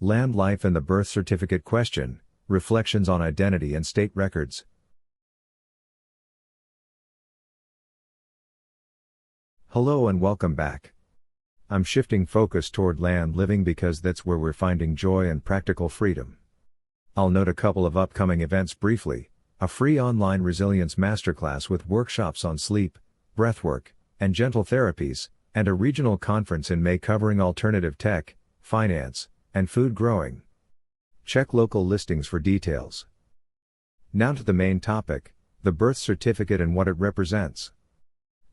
Land Life and the Birth Certificate Question, Reflections on Identity and State Records. Hello and welcome back. I'm shifting focus toward land living because that's where we're finding joy and practical freedom. I'll note a couple of upcoming events briefly: a free online resilience masterclass with workshops on sleep, breathwork, and gentle therapies, and a regional conference in May covering alternative tech, finance, and food growing. Check local listings for details. Now to the main topic, the birth certificate and what it represents.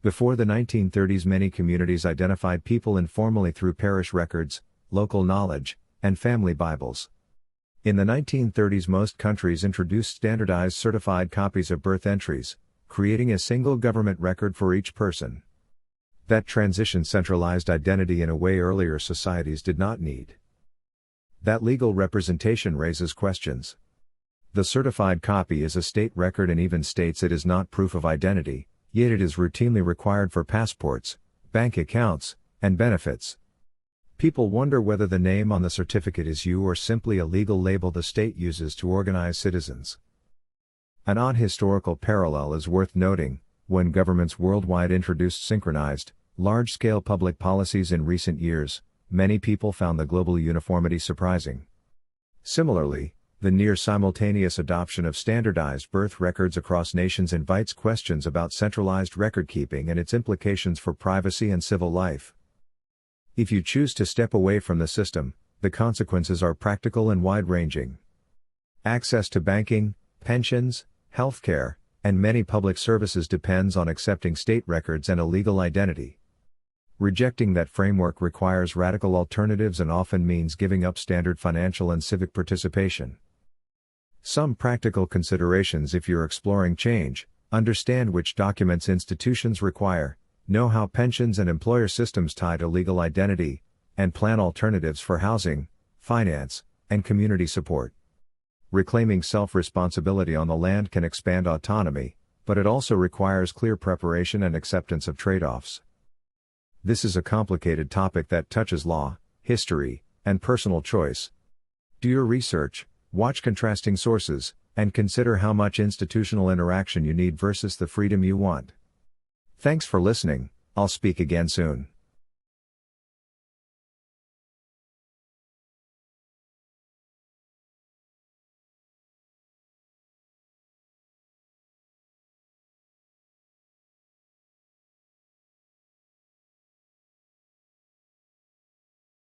Before the 1930s, many communities identified people informally through parish records, local knowledge, and family Bibles. In the 1930s, most countries introduced standardized certified copies of birth entries, creating a single government record for each person. That transition centralized identity in a way earlier societies did not need. That legal representation raises questions. The certified copy is a state record and even states it is not proof of identity, yet it is routinely required for passports, bank accounts, and benefits. People wonder whether the name on the certificate is you or simply a legal label the state uses to organize citizens. An odd historical parallel is worth noting: when governments worldwide introduced synchronized, large-scale public policies in recent years, many people found the global uniformity surprising. Similarly, the near-simultaneous adoption of standardized birth records across nations invites questions about centralized record-keeping and its implications for privacy and civil life. If you choose to step away from the system, the consequences are practical and wide-ranging. Access to banking, pensions, healthcare, and many public services depends on accepting state records and a legal identity. Rejecting that framework requires radical alternatives and often means giving up standard financial and civic participation. Some practical considerations if you're exploring change: understand which documents institutions require, know how pensions and employer systems tie to legal identity, and plan alternatives for housing, finance, and community support. Reclaiming self-responsibility on the land can expand autonomy, but it also requires clear preparation and acceptance of trade-offs. This is a complicated topic that touches law, history, and personal choice. Do your research, watch contrasting sources, and consider how much institutional interaction you need versus the freedom you want. Thanks for listening. I'll speak again soon.